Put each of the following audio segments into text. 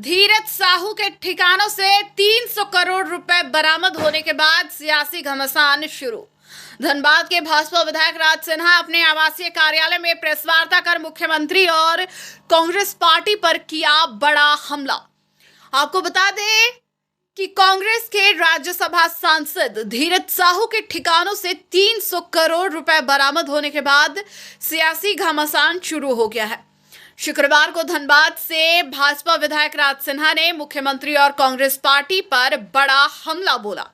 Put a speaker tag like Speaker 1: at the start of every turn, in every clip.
Speaker 1: धीरज साहू के ठिकानों से 300 करोड़ रुपए बरामद होने के बाद सियासी घमासान शुरू। धनबाद के भाजपा विधायक राज सिन्हा अपने आवासीय कार्यालय में प्रेस वार्ता कर मुख्यमंत्री और कांग्रेस पार्टी पर किया बड़ा हमला। आपको बता दें कि कांग्रेस के राज्यसभा सांसद धीरज साहू के ठिकानों से 300 करोड़ रुपए बरामद होने के बाद सियासी घमासान शुरू हो गया है। शुक्रवार को धनबाद से भाजपा विधायक राज सिन्हा ने मुख्यमंत्री और कांग्रेस पार्टी पर बड़ा हमला बोला।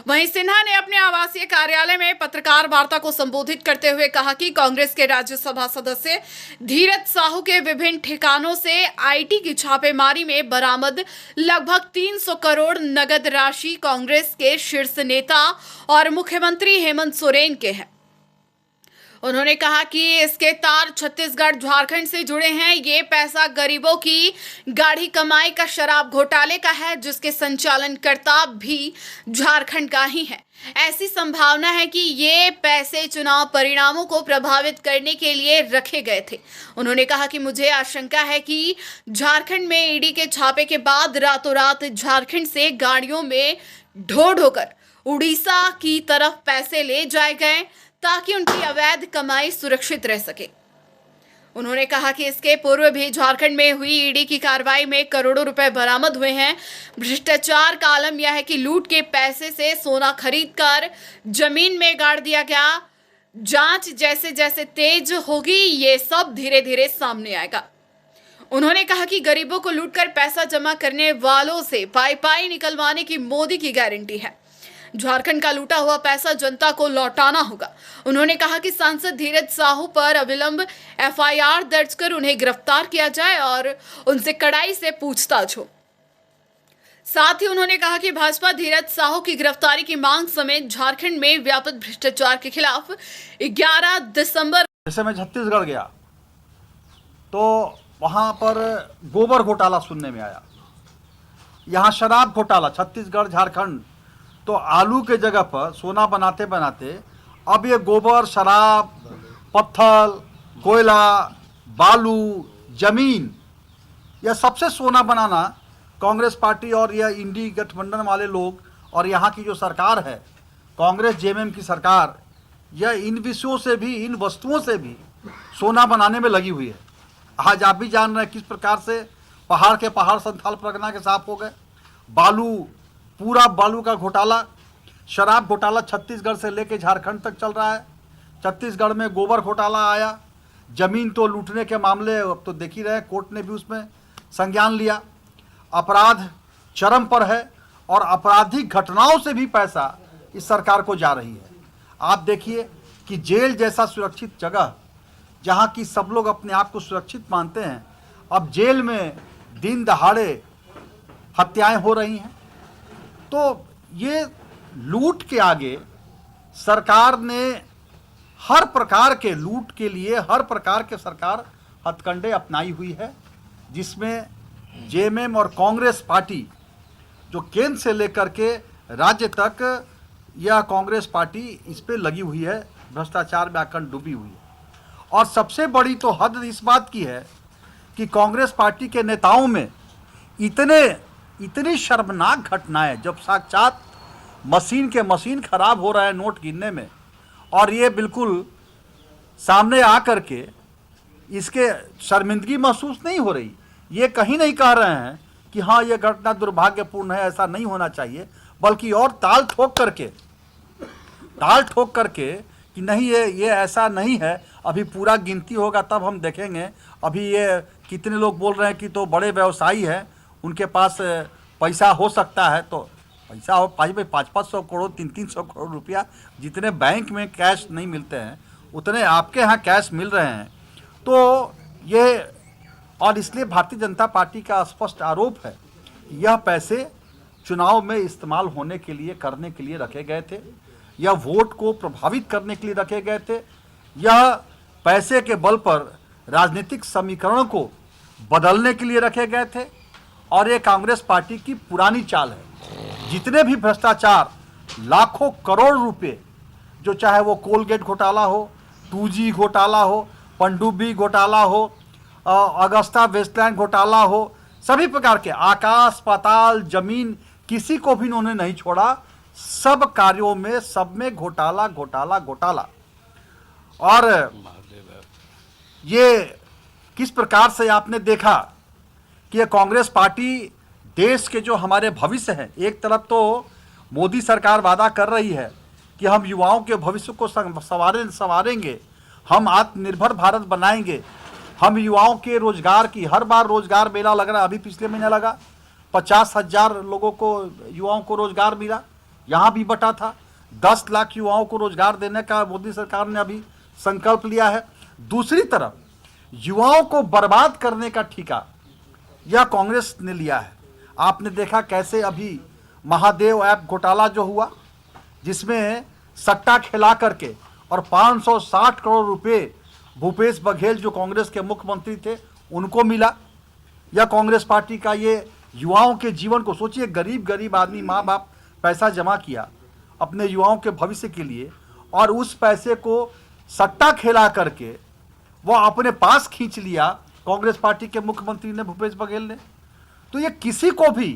Speaker 1: वहीं सिन्हा ने अपने आवासीय कार्यालय में पत्रकार वार्ता को संबोधित करते हुए कहा कि कांग्रेस के राज्यसभा सदस्य धीरज साहू के विभिन्न ठिकानों से आईटी की छापेमारी में बरामद लगभग 300 करोड़ नगद राशि कांग्रेस के शीर्ष नेता और मुख्यमंत्री हेमंत सोरेन के हैं। उन्होंने कहा कि इसके तार छत्तीसगढ़ झारखंड से जुड़े हैं। ये पैसा गरीबों की गाढ़ी कमाई का शराब घोटाले का है, जिसके संचालनकर्ता भी झारखंड का ही है। ऐसी संभावना है कि ये पैसे चुनाव परिणामों को प्रभावित करने के लिए रखे गए थे। उन्होंने कहा कि मुझे आशंका है कि झारखंड में ईडी के छापे के बाद रातों रात झारखंड से गाड़ियों में ढो ढोकर उड़ीसा की तरफ पैसे ले जाए गए ताकि उनकी अवैध कमाई सुरक्षित रह सके। उन्होंने कहा कि इसके पूर्व भी झारखंड में हुई ईडी की कार्रवाई में करोड़ों रुपए बरामद हुए हैं। भ्रष्टाचार का आलम यह है कि लूट के पैसे से सोना खरीदकर जमीन में गाड़ दिया गया। जांच जैसे जैसे तेज होगी, ये सब धीरे धीरे सामने आएगा। उन्होंने कहा कि गरीबों को लूटकर पैसा जमा करने वालों से पाई पाई निकलवाने की मोदी की गारंटी है। झारखंड का लूटा हुआ पैसा जनता को लौटाना होगा। उन्होंने कहा कि सांसद धीरज साहू पर अविलंब एफआईआर दर्ज कर उन्हें गिरफ्तार किया जाए और उनसे कड़ाई से पूछताछ हो। साथ ही उन्होंने कहा कि भाजपा धीरज साहू की गिरफ्तारी की मांग समेत झारखंड में व्यापक भ्रष्टाचार के खिलाफ 11 दिसंबर
Speaker 2: जैसे मैं छत्तीसगढ़ गया तो वहां पर गोबर घोटाला सुनने में आया। यहाँ शराब घोटाला, छत्तीसगढ़ झारखंड तो आलू के जगह पर सोना बनाते बनाते अब ये गोबर, शराब, पत्थर, कोयला, बालू, जमीन, यह सबसे सोना बनाना कांग्रेस पार्टी और यह इंडी गठबंधन वाले लोग और यहाँ की जो सरकार है कांग्रेस जेएमएम की सरकार, यह इन विषयों से भी, इन वस्तुओं से भी सोना बनाने में लगी हुई है। आज आप भी जान रहे हैं किस प्रकार से पहाड़ के पहाड़ संथाल परगना के साफ हो गए। बालू, पूरा बालू का घोटाला, शराब घोटाला छत्तीसगढ़ से लेके झारखंड तक चल रहा है। छत्तीसगढ़ में गोबर घोटाला आया, जमीन तो लूटने के मामले अब तो देख ही रहे, कोर्ट ने भी उसमें संज्ञान लिया। अपराध चरम पर है और आपराधिक घटनाओं से भी पैसा इस सरकार को जा रही है। आप देखिए कि जेल जैसा सुरक्षित जगह जहाँ की सब लोग अपने आप को सुरक्षित मानते हैं, अब जेल में दिन दहाड़े हत्याएं हो रही हैं। तो ये लूट के आगे सरकार ने हर प्रकार के लूट के लिए हर प्रकार के सरकार हथकंडे अपनाई हुई है, जिसमें जेएमएम और कांग्रेस पार्टी जो केंद्र से लेकर के राज्य तक यह कांग्रेस पार्टी इस पे लगी हुई है, भ्रष्टाचार में आकर डूबी हुई है। और सबसे बड़ी तो हद इस बात की है कि कांग्रेस पार्टी के नेताओं में इतनी शर्मनाक घटनाएं, जब साक्षात मशीन खराब हो रहा है नोट गिनने में, और ये बिल्कुल सामने आ करके इसके शर्मिंदगी महसूस नहीं हो रही। ये कहीं नहीं कह रहे हैं कि हाँ ये घटना दुर्भाग्यपूर्ण है, ऐसा नहीं होना चाहिए, बल्कि और ताल ठोक करके कि नहीं ये ऐसा नहीं है, अभी पूरा गिनती होगा तब हम देखेंगे। अभी ये कितने लोग बोल रहे हैं कि तो बड़े व्यवसायी हैं, उनके पास पैसा हो सकता है, तो पैसा हो 500 करोड़ 300 करोड़ रुपया जितने बैंक में कैश नहीं मिलते हैं उतने आपके यहाँ कैश मिल रहे हैं। तो ये, और इसलिए भारतीय जनता पार्टी का स्पष्ट आरोप है कि यह पैसे चुनाव में इस्तेमाल होने के लिए, करने के लिए रखे गए थे, यह वोट को प्रभावित करने के लिए रखे गए थे, यह पैसे के बल पर राजनीतिक समीकरणों को बदलने के लिए रखे गए थे। और ये कांग्रेस पार्टी की पुरानी चाल है। जितने भी भ्रष्टाचार, लाखों करोड़ रुपए, जो चाहे वो कोलगेट घोटाला हो, 2G घोटाला हो, पनडुब्बी घोटाला हो, अगस्ता वेस्टलैंड घोटाला हो, सभी प्रकार के आकाश पाताल जमीन किसी को भी इन्होंने नहीं छोड़ा। सब कार्यों में, सब में घोटाला घोटाला घोटाला। और ये किस प्रकार से आपने देखा कि ये कांग्रेस पार्टी देश के जो हमारे भविष्य हैं, एक तरफ तो मोदी सरकार वादा कर रही है कि हम युवाओं के भविष्य को संवारेंगे, हम आत्मनिर्भर भारत बनाएंगे, हम युवाओं के रोजगार की, हर बार रोजगार मेला लग रहा है। अभी पिछले महीने लगा, 50,000 लोगों को, युवाओं को रोजगार मिला, यहाँ भी बटा था। 10 लाख युवाओं को रोजगार देने का मोदी सरकार ने अभी संकल्प लिया है। दूसरी तरफ युवाओं को बर्बाद करने का ठेका यह कांग्रेस ने लिया है। आपने देखा कैसे अभी महादेव ऐप घोटाला जो हुआ, जिसमें सट्टा खिला करके और 560 करोड़ रुपए भूपेश बघेल जो कांग्रेस के मुख्यमंत्री थे उनको मिला। यह कांग्रेस पार्टी का ये युवाओं के जीवन को सोचिए, गरीब आदमी, माँ बाप पैसा जमा किया अपने युवाओं के भविष्य के लिए, और उस पैसे को सट्टा खेला करके वो अपने पास खींच लिया कांग्रेस पार्टी के मुख्यमंत्री ने, भूपेश बघेल ने। तो ये किसी को भी,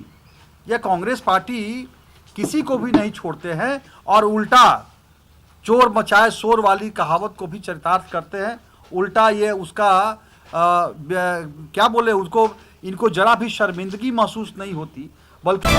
Speaker 2: ये कांग्रेस पार्टी किसी को भी नहीं छोड़ते हैं, और उल्टा चोर मचाए शोर वाली कहावत को भी चरितार्थ करते हैं। उल्टा ये उसका क्या बोले उसको, इनको जरा भी शर्मिंदगी महसूस नहीं होती, बल्कि